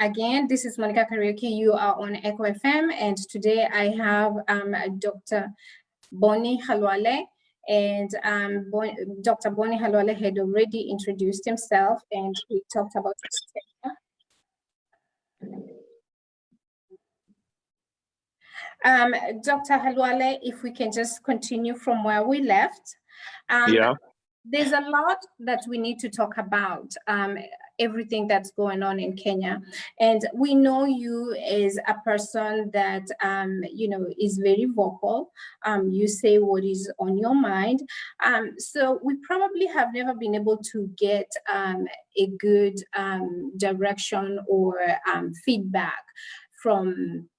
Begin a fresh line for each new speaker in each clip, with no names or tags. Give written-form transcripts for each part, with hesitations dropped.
Again, this is Monicah Kariuki. You are on Echo FM, and today I have Dr. Bonny Khalwale. And Dr. Bonny Khalwale had already introduced himself, and we talked about his Dr. Khalwale, if we can just continue from where we left.
Yeah.
There's a lot that we need to talk about, everything that's going on in Kenya. And we know you as a person that, is very vocal. You say what is on your mind. So we probably have never been able to get a good direction or feedback from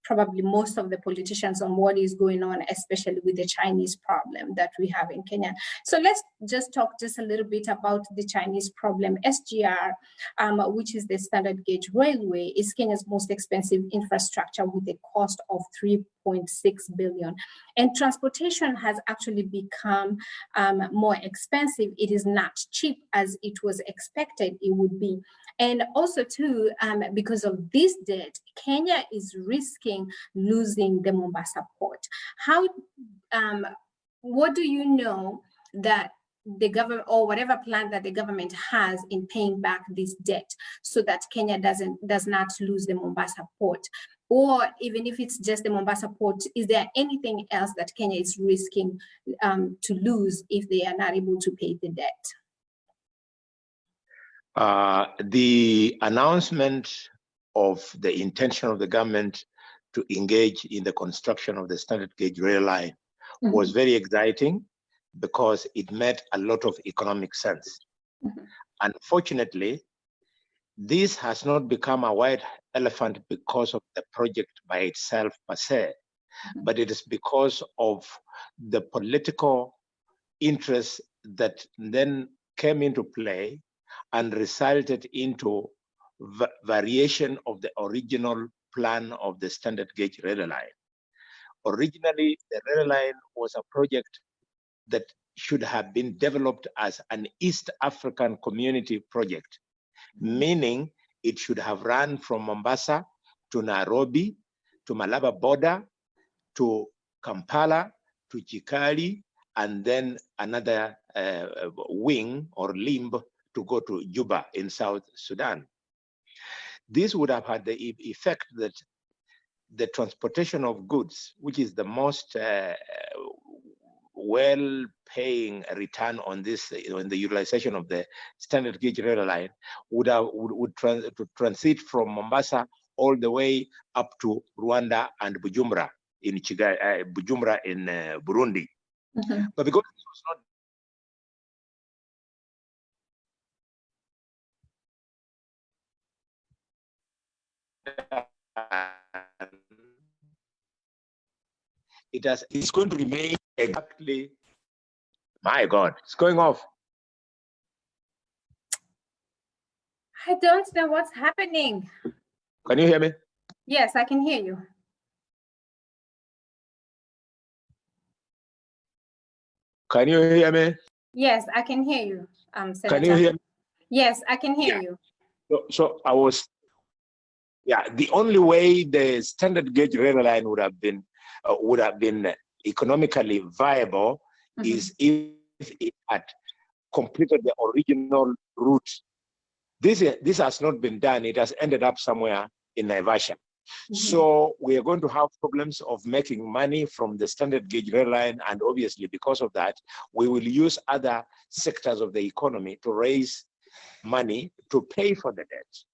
probably most of the politicians on what is going on, especially with the Chinese problem that we have in Kenya. So let's just talk just a little bit about the Chinese problem. SGR, which is the standard gauge railway, is Kenya's most expensive infrastructure with a cost of 3.6 billion. And transportation has actually become more expensive. It is not cheap as it was expected it would be. And also too, because of this debt, Kenya is risking losing the Mombasa port. What do you know that the government, or whatever plan that the government has in paying back this debt so that Kenya does not lose the Mombasa port? Or even if it's just the Mombasa port, is there anything else that Kenya is risking to lose if they are not able to pay the debt?
The announcement of the intention of the government to engage in the construction of the standard gauge rail line was very exciting because it made a lot of economic sense. Unfortunately, this has not become a white elephant because of the project by itself per se, but it is because of the political interests that then came into play and resulted into variation of the original plan of the standard gauge rail line. Originally, the rail line was a project that should have been developed as an East African community project, meaning it should have run from Mombasa to Nairobi, to Malaba border, to Kampala, to Chikali, and then another wing or limb to go to Juba in South Sudan. This would have had the effect that the transportation of goods, which is the most well-paying return on this, in the utilization of the standard gauge rail line, would transit from Mombasa all the way up to Rwanda and Bujumbura in Bujumbura in Burundi. But because it was not it's going to remain exactly, my God, it's going off.
I don't know what's happening.
Can you hear me?
Yes, I can hear you.
Can you hear me?
Yes, I can hear you, Senator.
Can you hear me?
Yes, I can hear you.
So I was, the only way the standard gauge rail line would have been economically viable is if it had completed the original route. This has not been done. It has ended up somewhere in Naivasha. So we are going to have problems of making money from the standard gauge rail line, and obviously because of that, we will use other sectors of the economy to raise money to pay for the debt.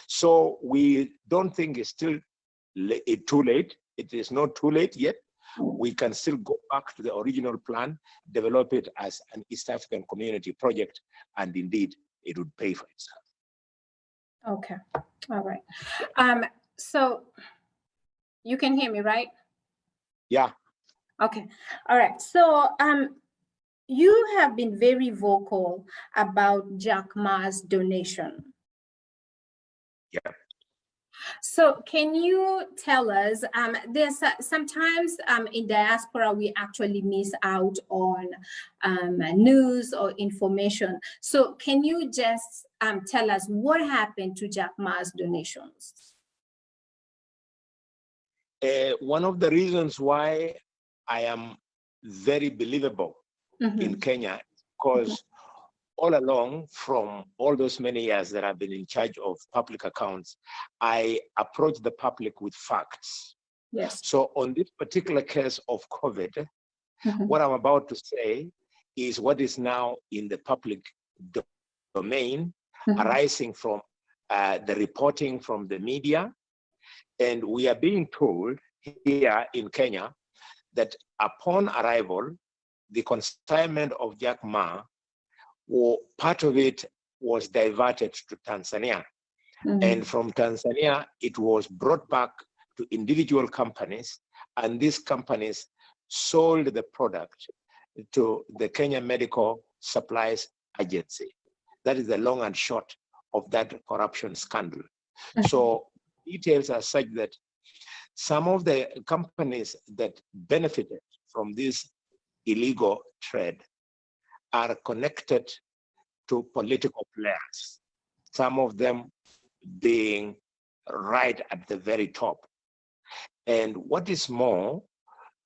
So we don't think it's still too late. It is not too late yet. We can still go back to the original plan, develop it as an East African community project, and indeed it would pay for itself.
Okay, all right. So you can hear me, right?
Yeah.
Okay, all right. So you have been very vocal about Jack Ma's donation.
Yeah.
So can you tell us, there's sometimes in diaspora, we actually miss out on news or information. So can you just tell us what happened to Jack Ma's donations?
One of the reasons why I am very believable in Kenya, because all along, from all those many years that I've been in charge of public accounts, I approach the public with facts.
Yes.
So on this particular case of COVID, what I'm about to say is what is now in the public domain, arising from the reporting from the media. And we are being told here in Kenya that upon arrival, the consignment of Jack Ma, or part of it was diverted to Tanzania. And from Tanzania, it was brought back to individual companies, and these companies sold the product to the Kenya Medical Supplies Agency. That is the long and short of that corruption scandal. So details are such that some of the companies that benefited from this illegal trade are connected to political players, some of them being right at the very top. And what is more,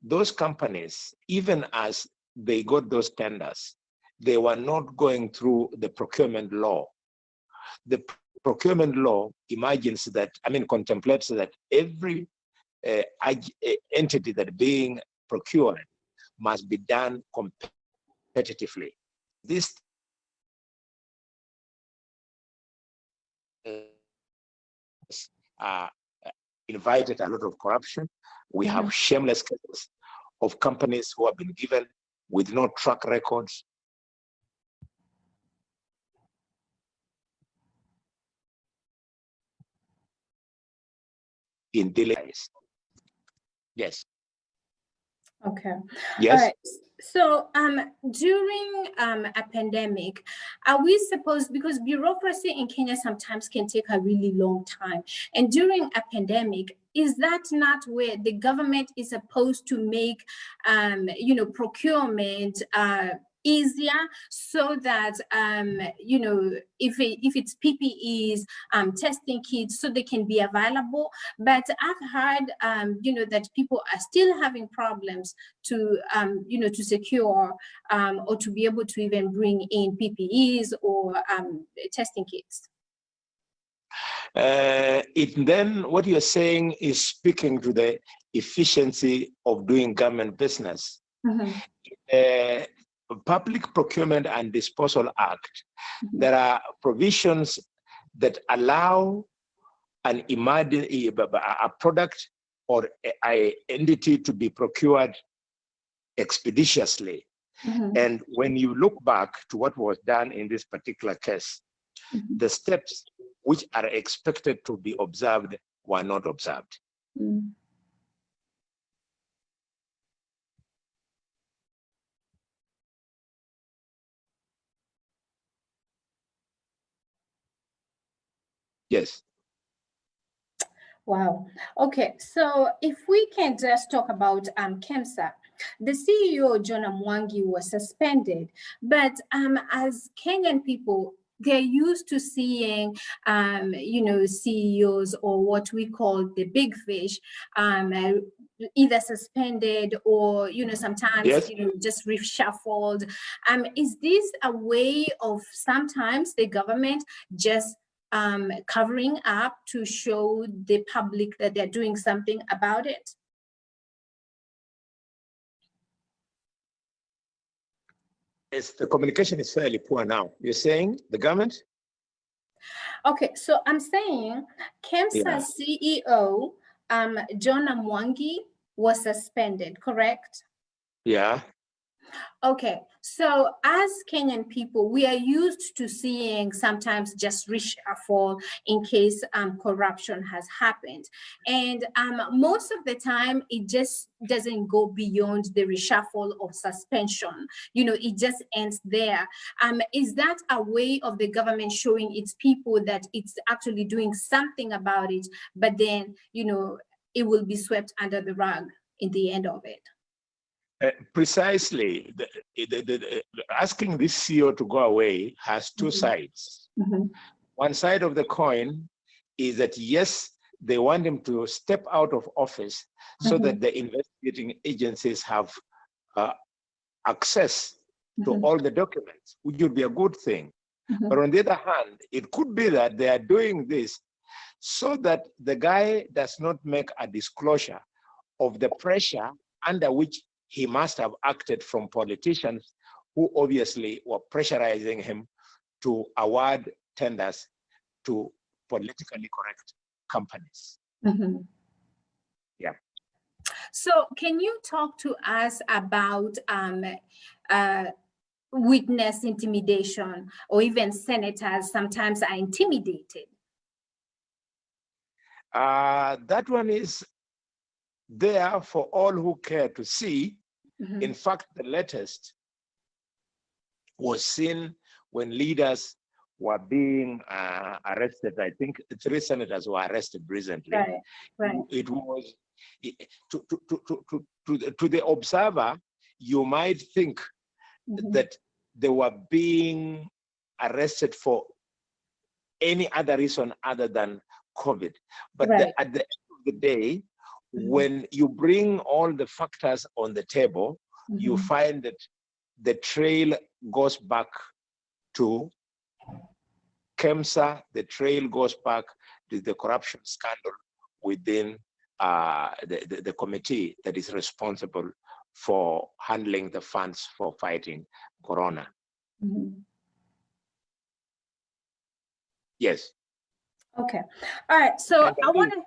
those companies, even as they got those tenders, they were not going through the procurement law. The procurement law imagines that, contemplates that every entity that being procured must be done competitively. This invited a lot of corruption. We have shameless cases of companies who have been given with no track records. In delays. Yes.
Okay.
Yes.
All right. So during a pandemic, are we supposed, because bureaucracy in Kenya sometimes can take a really long time, and during a pandemic, is that not where the government is supposed to make procurement easier, so that if it's PPEs, testing kits, so they can be available? But I've heard that people are still having problems to to secure or to be able to even bring in PPEs or testing kits.
Then what you're saying is speaking to the efficiency of doing government business. Public Procurement and Disposal Act, there are provisions that allow a product or an entity to be procured expeditiously. And when you look back to what was done in this particular case, the steps which are expected to be observed were not observed. Yes.
Wow. Okay. So if we can just talk about KEMSA, the CEO, John Mwangi, was suspended, but as Kenyan people, they're used to seeing, CEOs, or what we call the big fish, either suspended or, sometimes, just reshuffled. Is this a way of sometimes the government just covering up to show the public that they're doing something about it?
Yes, the communication is fairly poor now. You're saying the government?
Okay, so I'm saying KEMSA CEO, John Mwangi, was suspended, correct?
Yeah.
Okay, so as Kenyan people, we are used to seeing sometimes just reshuffle in case corruption has happened. And most of the time, it just doesn't go beyond the reshuffle of suspension. You know, it just ends there. Is that a way of the government showing its people that it's actually doing something about it, but then, you know, it will be swept under the rug in the end of it?
Precisely. Asking this CEO to go away has two sides. One side of the coin is that, yes, they want him to step out of office so that the investigating agencies have access to all the documents, which would be a good thing. But on the other hand, it could be that they are doing this so that the guy does not make a disclosure of the pressure under which he must have acted from politicians who obviously were pressurizing him to award tenders to politically correct companies. Yeah.
So can you talk to us about witness intimidation, or even senators sometimes are intimidated?
That one is there for all who care to see. In fact, the latest was seen when leaders were being arrested. I think 3 senators were arrested recently.
Right.
It was to the observer, you might think that they were being arrested for any other reason other than COVID. But at the end of the day, when you bring all the factors on the table, you find that the trail goes back to KEMSA, the trail goes back to the corruption scandal within the committee that is responsible for handling the funds for fighting Corona. Yes.
Okay. All right. So I want to.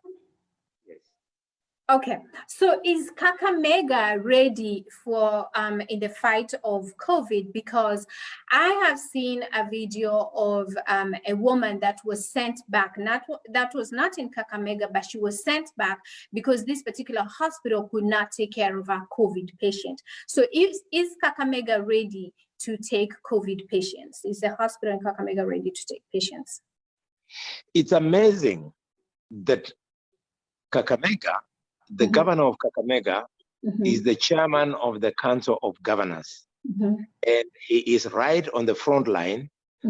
Okay, so is Kakamega ready for in the fight of COVID? Because I have seen a video of a woman that was sent back, that was not in Kakamega, but she was sent back because this particular hospital could not take care of a COVID patient. So is Kakamega ready to take COVID patients? Is the hospital in Kakamega ready to take patients?
It's amazing that Kakamega, the governor of Kakamega, is the chairman of the Council of Governors. And he is right on the front line.
I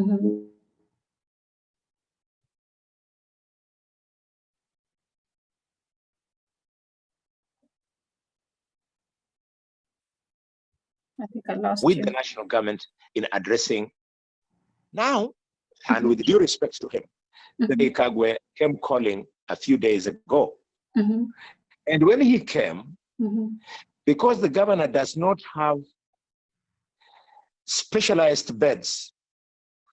think I lost
with
you.
the national government in addressing now, and with due respect to him, the Kagwe came calling a few days ago. And when he came, because the governor does not have specialized beds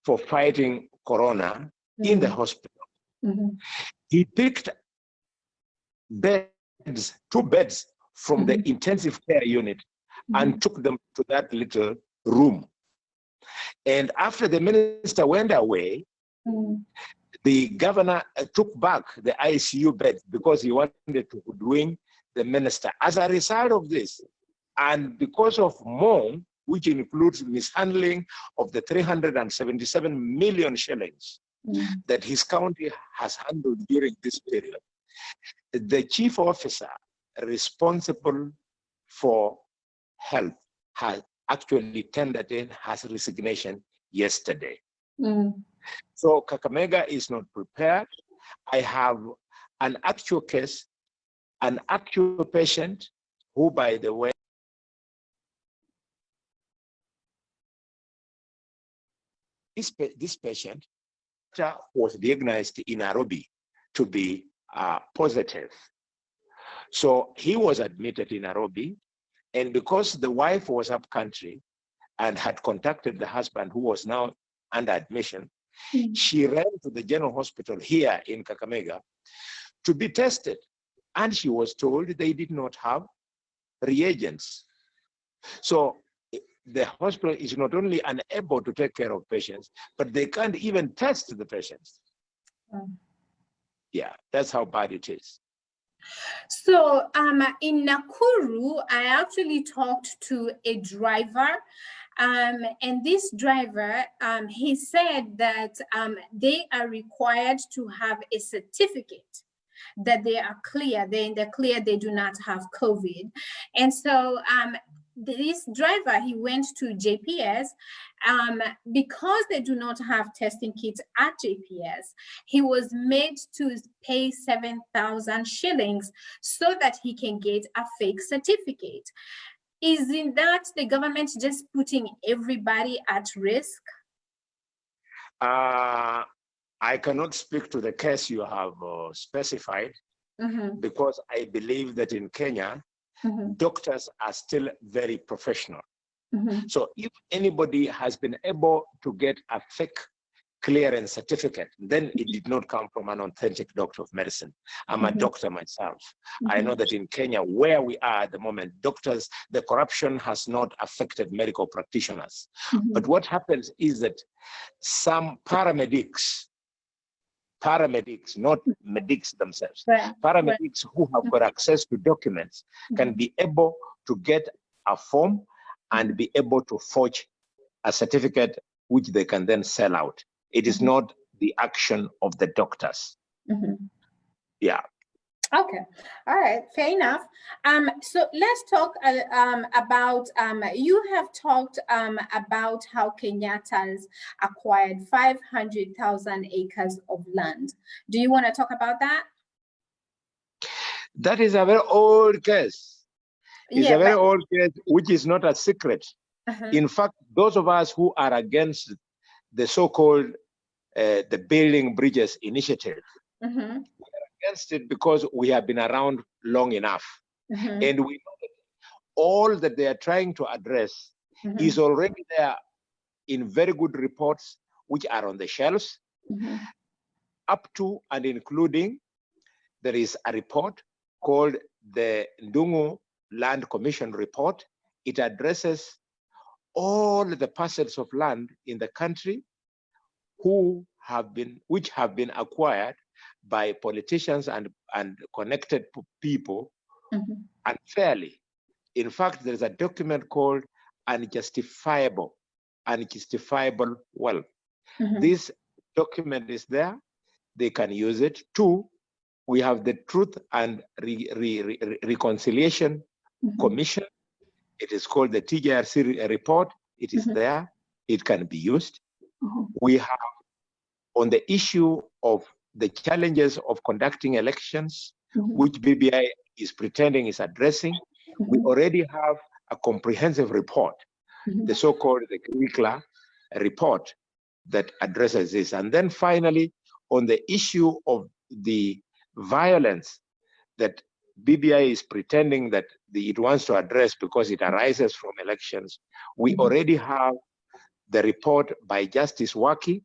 for fighting Corona in the hospital, he picked beds, 2 beds from the intensive care unit and took them to that little room. And after the minister went away, the governor took back the ICU bed because he wanted to hoodwink the minister. As a result of this, and because of more, which includes mishandling of the 377 million shillings that his county has handled during this period, the chief officer responsible for health has actually tendered in his resignation yesterday. So Kakamega is not prepared. I have an actual case, an actual patient who, by the way, this patient was diagnosed in Nairobi to be positive. So he was admitted in Nairobi, and because the wife was up country and had contacted the husband who was now under admission, she ran to the general hospital here in Kakamega to be tested. And she was told they did not have reagents. So the hospital is not only unable to take care of patients, but they can't even test the patients. Yeah, that's how bad it is.
So in Nakuru, I actually talked to a driver, and this driver, he said that they are required to have a certificate that they are clear, they're in the clear, they do not have COVID. And so this driver, he went to JPS because they do not have testing kits at JPS. He was made to pay 7,000 shillings so that he can get a fake certificate. Isn't that the government just putting everybody at risk?
I cannot speak to the case you have specified, because I believe that in Kenya, doctors are still very professional. So if anybody has been able to get a fake clearance certificate, then it did not come from an authentic doctor of medicine. I'm a doctor myself. I know that in Kenya, where we are at the moment, doctors, the corruption has not affected medical practitioners. But what happens is that some paramedics, not medics themselves, paramedics who have got access to documents can be able to get a form and be able to forge a certificate which they can then sell out. It is not the action of the doctors. Yeah.
Okay. All right. Fair enough. So let's talk about, you have talked about how Kenyatta's acquired 500,000 acres of land. Do you want to talk about that?
That is a very old case. It's a very old case, which is not a secret. In fact, those of us who are against the so-called the Building Bridges initiative, we are against it because we have been around long enough. And we know that all that they are trying to address is already there in very good reports, which are on the shelves, up to and including, there is a report called the Ndungu Land Commission report. It addresses all the parcels of land in the country which have been acquired by politicians and connected people unfairly. In fact, there's a document called unjustifiable wealth. This document is there. They can use it. 2, we have the Truth and Reconciliation Commission. It is called the TJRC report. It is there. It can be used. We have, on the issue of the challenges of conducting elections, which BBI is pretending is addressing, we already have a comprehensive report, the so-called the curricula report that addresses this. And then finally, on the issue of the violence that BBI is pretending that it wants to address because it arises from elections, we already have the report by Justice Waki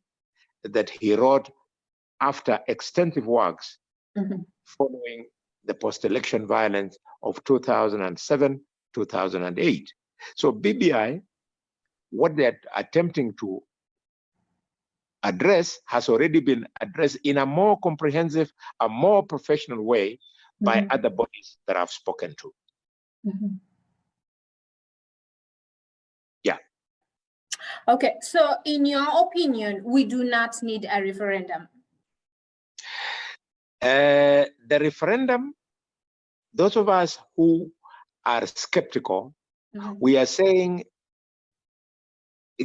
that he wrote after extensive works following the post-election violence of 2007, 2008. So BBI, what they're attempting to address has already been addressed in a more comprehensive, a more professional way by other bodies that I've spoken to. Yeah.
Okay, so in your opinion, we do not need a referendum?
The referendum, those of us who are skeptical, we are saying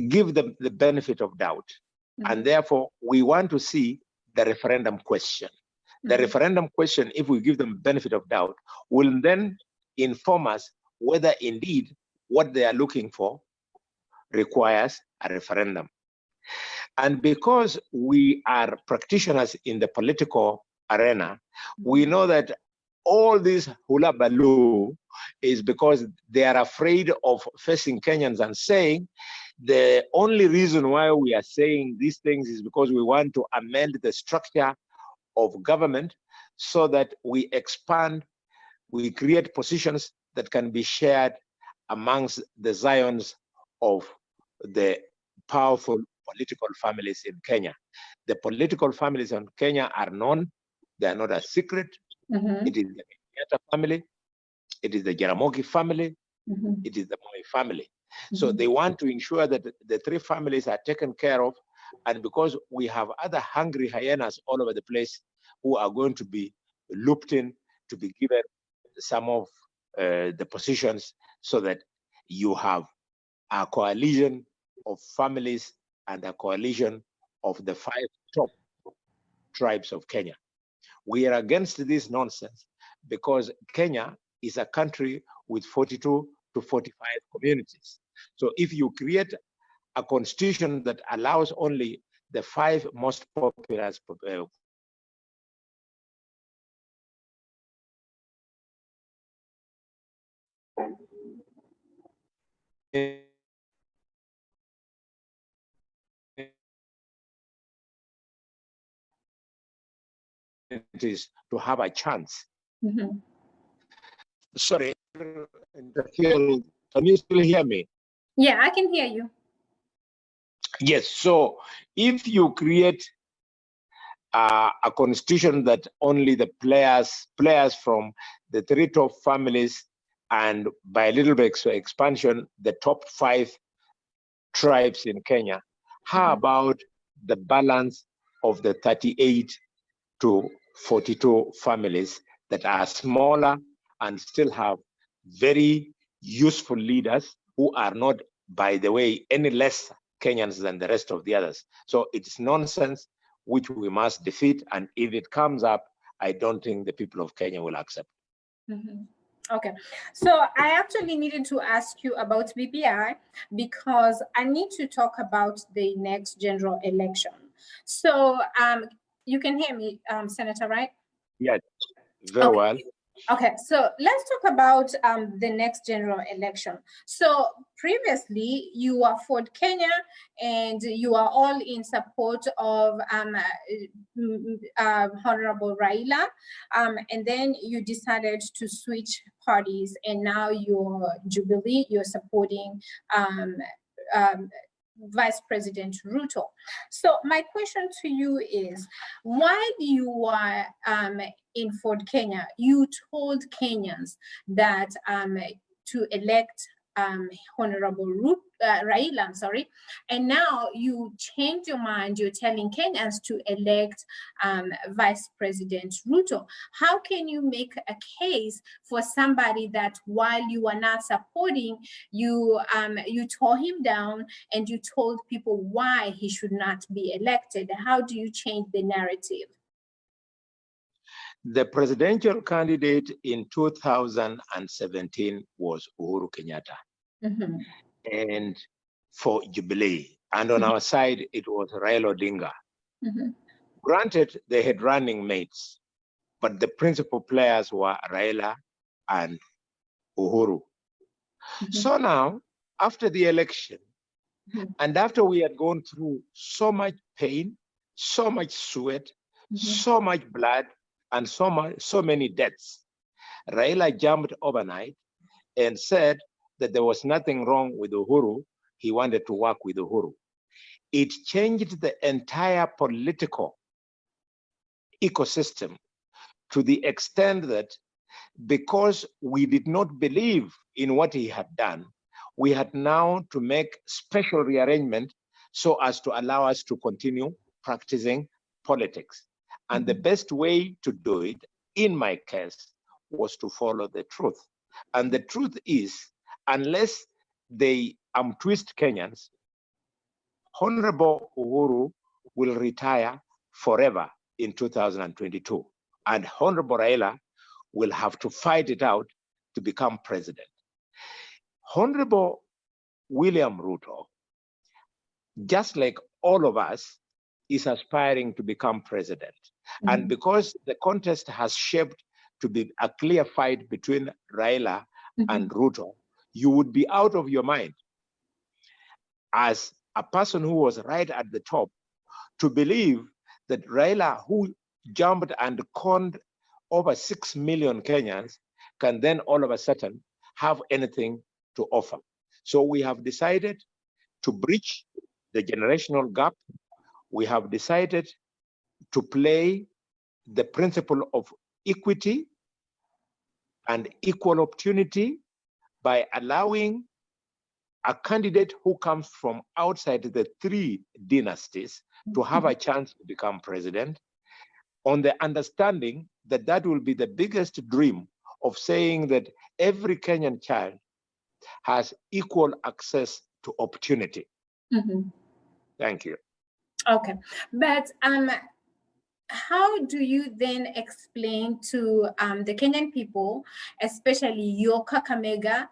give them the benefit of doubt. And therefore, we want to see the referendum question. The referendum question, if we give them benefit of doubt, will then inform us whether indeed what they are looking for requires a referendum. And because we are practitioners in the political arena, we know that all this hula baloo is because they are afraid of facing Kenyans and saying the only reason why we are saying these things is because we want to amend the structure of government so that we expand, we create positions that can be shared amongst the Zions of the powerful political families in Kenya. The political families in Kenya are known. They are not a secret. It is the Kenyatta family. It is the Jaramogi family. It is the Moi family. So they want to ensure that the three families are taken care of. And because we have other hungry hyenas all over the place who are going to be looped in to be given some of the positions, so that you have a coalition of families and a coalition of the 5 top tribes of Kenya. We are against this nonsense because Kenya is a country with 42 to 45 communities. So if you create a constitution that allows only the 5 most populous to have a chance. Sorry, can you still hear me?
Yeah, I can hear you.
Yes, so if you create a constitution that only the players from the 3 top families, and by a little bit expansion, the top 5 tribes in Kenya, how about the balance of the 38 to 42 families that are smaller and still have very useful leaders who are not, by the way, any less Kenyans than the rest of the others? So it's nonsense which we must defeat. And if it comes up, I don't think the people of Kenya will accept.
Okay, so I actually needed to ask you about BPI because I need to talk about the next general election. So you can hear me, Senator, right?
Yes, very well.
Okay, so let's talk about the next general election. So previously, you were for Kenya, and you are all in support of Honorable Raila, and then you decided to switch parties, and now you're Jubilee. You're supporting Vice President Ruto. So my question to you is, while you were in Ford Kenya, you told Kenyans that to elect Honorable Raila, and now you change your mind. You're telling Kenyans to elect Vice President Ruto. How can you make a case for somebody that while you are not supporting, you tore him down and you told people why he should not be elected? How do you change the narrative?
The presidential candidate in 2017 was Uhuru Kenyatta. And for Jubilee. And on our side, it was Raila Odinga. Granted, they had running mates, but the principal players were Raila and Uhuru. So now, after the election, and after we had gone through so much pain, so much sweat, so much blood, and so many deaths, Raila jumped overnight and said that there was nothing wrong with Uhuru. He wanted to work with Uhuru. It changed the entire political ecosystem to the extent that because we did not believe in what he had done, we had now to make special rearrangement so as to allow us to continue practicing politics. And the best way to do it, in my case, was to follow the truth. And the truth is, unless they twist Kenyans, Honorable Uhuru will retire forever in 2022. And Honorable Raila will have to fight it out to become president. Honorable William Ruto, just like all of us, is aspiring to become president. And because the contest has shaped to be a clear fight between Raila and Ruto, you would be out of your mind as a person who was right at the top to believe that Raila, who jumped and conned over 6 million Kenyans, can then all of a sudden have anything to offer. So we have decided to bridge the generational gap. We have decided to play the principle of equity and equal opportunity by allowing a candidate who comes from outside the three dynasties to have a chance to become president, on the understanding that that will be the biggest dream of saying that every Kenyan child has equal access to opportunity. Thank you.
Okay, but how do you then explain to the Kenyan people, especially your Kakamega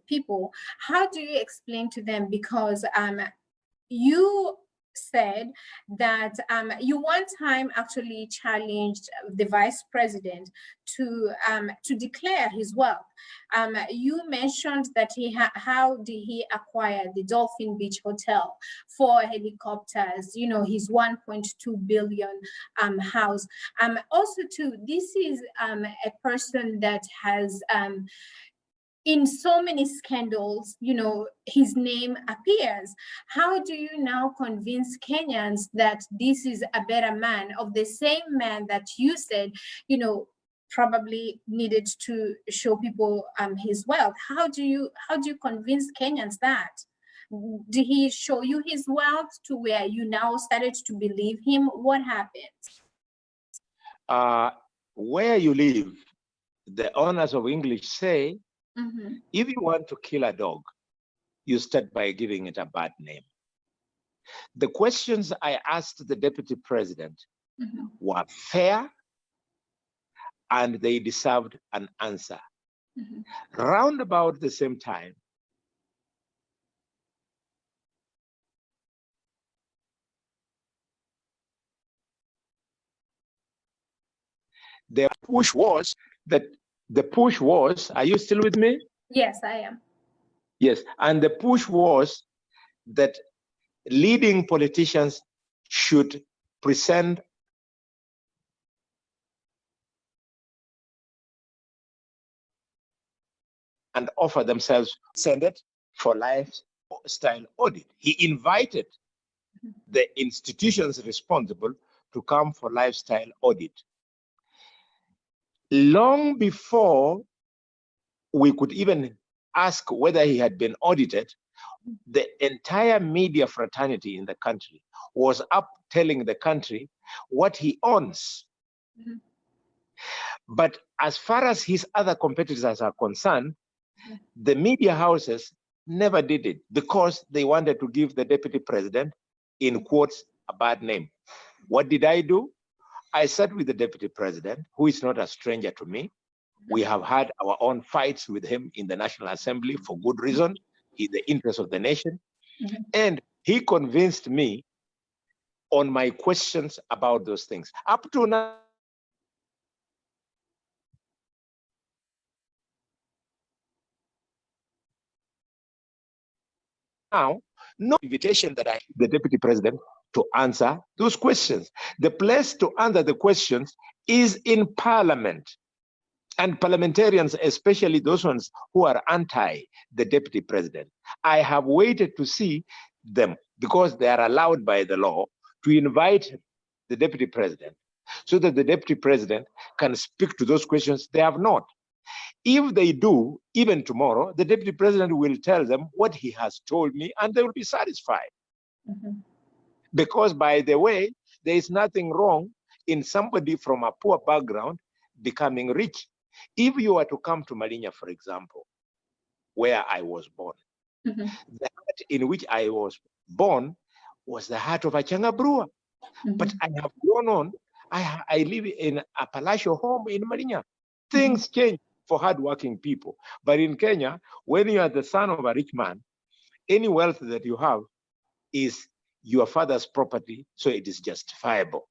people, how do you explain to them? Because you said that you one time actually challenged the vice president to declare his wealth. You mentioned that how did he acquire the Dolphin Beach Hotel, 4 helicopters, you know, his 1.2 billion house. Also too, this is a person that has in so many scandals, you know, his name appears. How do you now convince Kenyans that this is a better man, of the same man that you said, you know, probably needed to show people his wealth? How do you convince Kenyans that? Did he show you his wealth to where you now started to believe him? What happened?
Where you live, the owners of English say, if you want to kill a dog, you start by giving it a bad name. The questions I asked the deputy president were fair and they deserved an answer. Round about the same time, the push was, are you still with me?
Yes, I am.
Yes, and the push was that leading politicians should present and offer themselves Senate for lifestyle audit. He invited the institutions responsible to come for lifestyle audit. Long before we could even ask whether he had been audited, the entire media fraternity in the country was up telling the country what he owns. But as far as his other competitors are concerned, the media houses never did it because they wanted to give the deputy president, in quotes, a bad name. What did I do? I sat with the deputy president, who is not a stranger to me. We have had our own fights with him in the National Assembly for good reason, in the interest of the nation. And he convinced me on my questions about those things. Up to now, no invitation that I give the deputy president to answer those questions. The place to answer the questions is in Parliament. And parliamentarians, especially those ones who are anti the deputy president, I have waited to see them, because they are allowed by the law to invite the deputy president so that the deputy president can speak to those questions. They have not. If they do, even tomorrow, the deputy president will tell them what he has told me and they will be satisfied. Because, by the way, there is nothing wrong in somebody from a poor background becoming rich. If you were to come to Malinya, for example, where I was born, the heart in which I was born was the heart of a Changa brewer. But I have grown on, I live in a palatial home in Malinya. Things change for hardworking people. But in Kenya, when you are the son of a rich man, any wealth that you have is your father's property, so it is justifiable.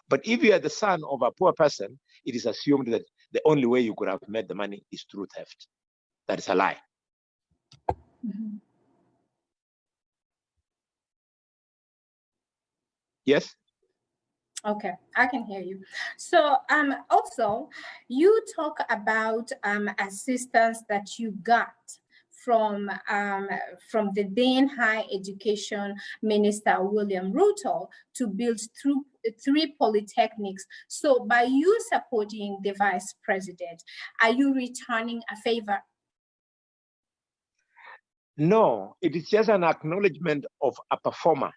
But if you are the son of a poor person, it is assumed that the only way you could have made the money is through theft. That is a lie. Yes?
Okay, I can hear you. So also, you talk about assistance that you got from the then High Education Minister William Ruto to build three polytechnics. So by you supporting the Vice President, are you returning a favor?
No, it is just an acknowledgement of a performer.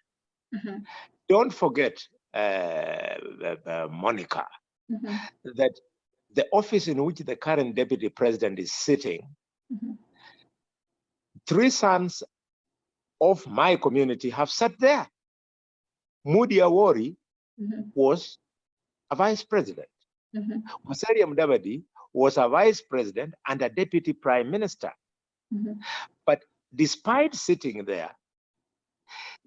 Don't forget, Monica, that the office in which the current deputy president is sitting, three sons of my community have sat there. Mudi Awori was a vice president. Musalia Mudavadi was a vice president and a deputy prime minister. But despite sitting there,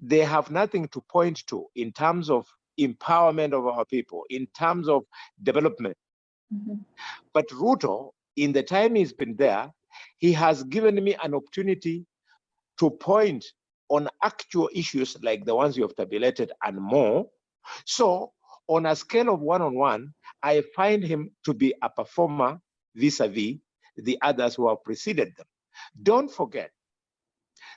they have nothing to point to in terms of empowerment of our people, in terms of development. But Ruto, in the time he's been there, he has given me an opportunity to point on actual issues like the ones you have tabulated and more. So on a scale of 1 on 1, I find him to be a performer vis-a-vis the others who have preceded them. Don't forget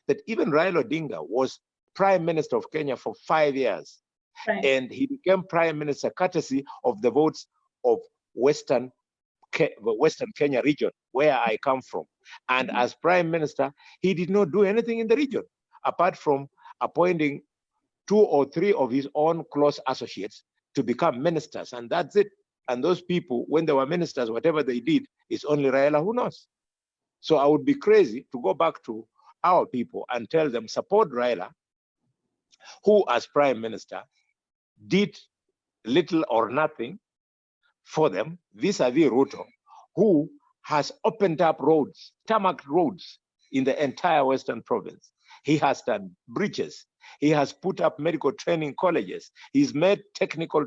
that even Raila Odinga was Prime Minister of Kenya for 5 years.
Right.
And he became Prime Minister courtesy of the votes of Western Kenya region, where I come from. And as Prime Minister, he did not do anything in the region, apart from appointing 2 or 3 of his own close associates to become ministers, and that's it. And those people, when they were ministers, whatever they did, is only Raila who knows. So I would be crazy to go back to our people and tell them support Raila, who as Prime Minister did little or nothing for them, vis-a-vis Ruto, who has opened up roads, tarmac roads in the entire Western province. He has done bridges. He has put up medical training colleges. He's made technical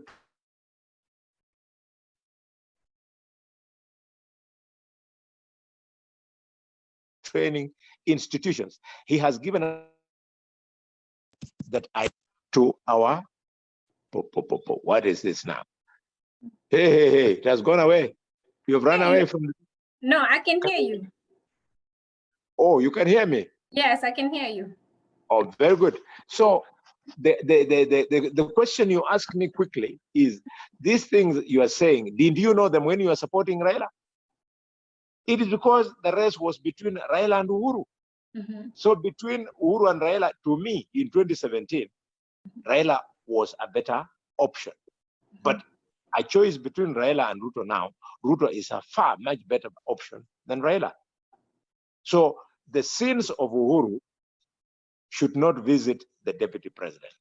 training institutions. He has given that to our, what is this now? Hey, it has gone away. You've run away from the...
No, I can hear you.
Oh, you can hear me?
Yes, I can hear you.
Oh, very good. So the question you ask me quickly is, these things you are saying, did you know them when you were supporting Raila? It is because the race was between Raila and Uhuru. So between Uhuru and Raila, to me, in 2017, Raila was a better option. But a choice between Raila and Ruto now, Ruto is a far much better option than Raila. So the sins of Uhuru should not visit the deputy president.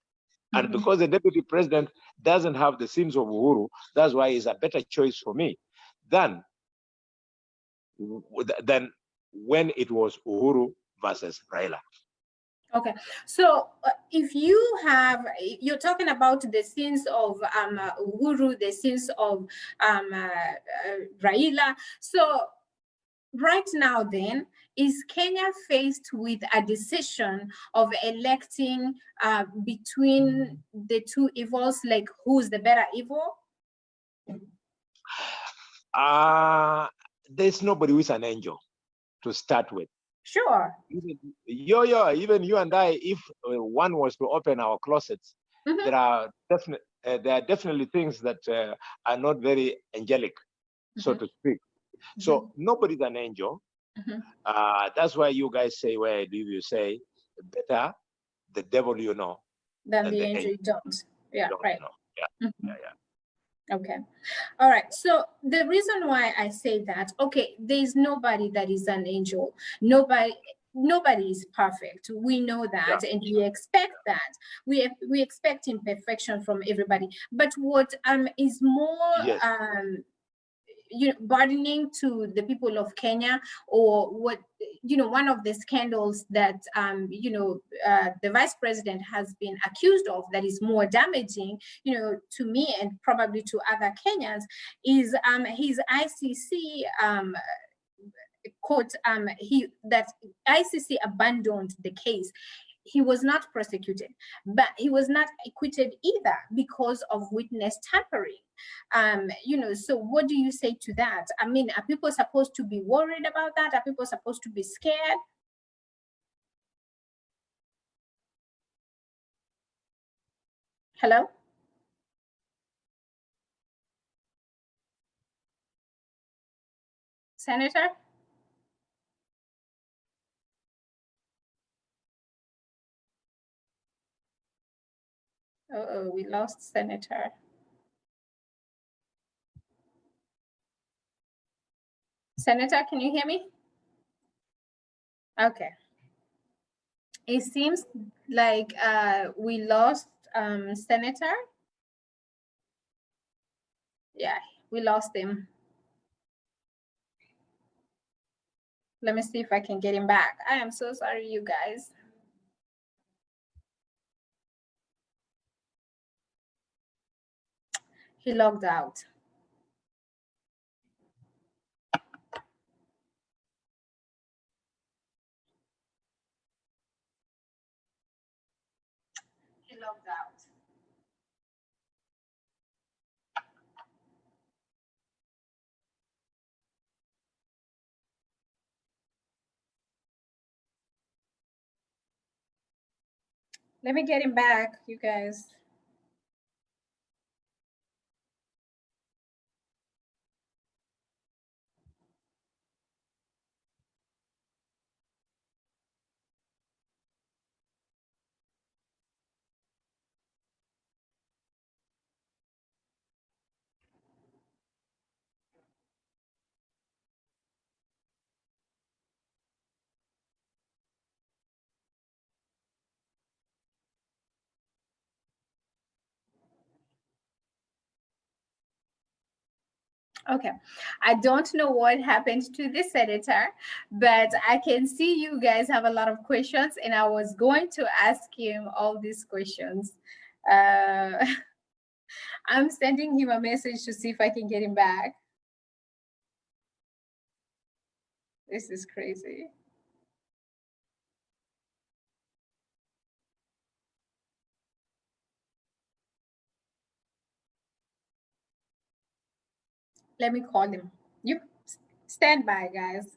And because the deputy president doesn't have the sins of Uhuru, that's why he's a better choice for me than when it was Uhuru versus Raila.
Okay, so if you're talking about the sins of Uhuru, the sins of Raila. So right now then, is Kenya faced with a decision of electing between the two evils, like who's the better evil?
There's nobody who's an angel to start with.
Sure.
Even you and I, if one was to open our closets, there are definitely things that are not very angelic, so to speak. So nobody's an angel. That's why you guys say, where do you say, better the devil you know
than the angel you don't. Yeah,
don't
right.
Know. Yeah.
Okay. All right. So the reason why I say that, okay, there's nobody that is an angel. Nobody is perfect. We know that, and we expect that. We expect imperfection from everybody. But what is more burdening to the people of Kenya, or what one of the scandals that the vice president has been accused of, that is more damaging to me and probably to other Kenyans, is his ICC court, that ICC abandoned the case. He was not prosecuted, but he was not acquitted either because of witness tampering. So what do you say to that? I mean, are people supposed to be worried about that? Are people supposed to be scared? Hello? Senator? Uh-oh, we lost Senator. Senator, can you hear me? Okay. It seems like we lost Senator. Yeah, we lost him. Let me see if I can get him back. I am so sorry, you guys. He logged out. He logged out. Let me get him back, you guys. Okay, I don't know what happened to the senator, but I can see you guys have a lot of questions, and I was going to ask him all these questions. I'm sending him a message to see if I can get him back. This is crazy. Let me call him. You stand by, guys.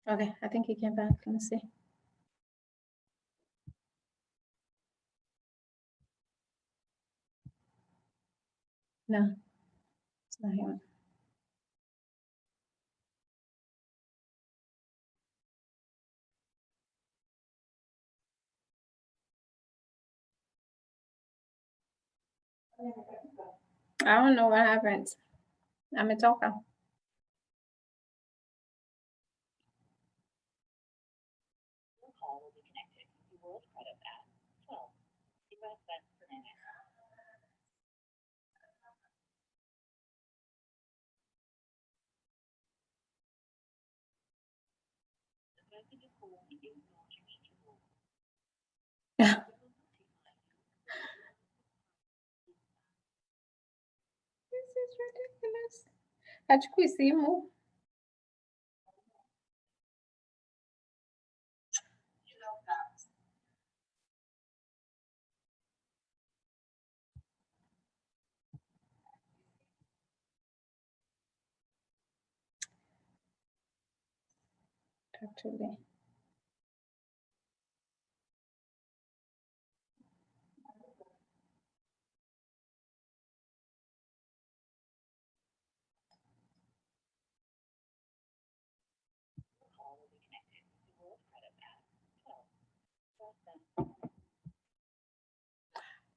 Okay, I think he came back. Let me see. No, it's not him. I don't know what happened. I'm a talker. This is ridiculous. Hachikuisimu. Actually.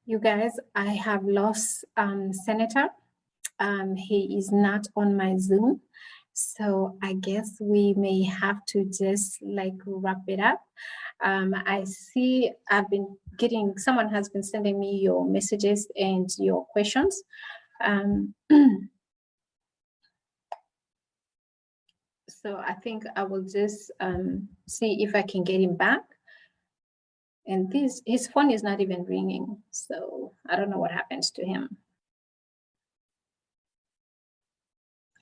You guys, I have lost Senator. He is not on my Zoom. So I guess we may have to just like wrap it up. I see I've been someone has been sending me your messages and your questions. So I think I will just see if I can get him back. And his phone is not even ringing, so I don't know what happens to him.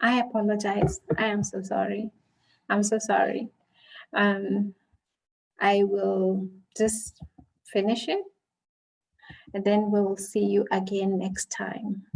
I apologize. I am so sorry. I'm so sorry. I will just finish it, and then we will see you again next time.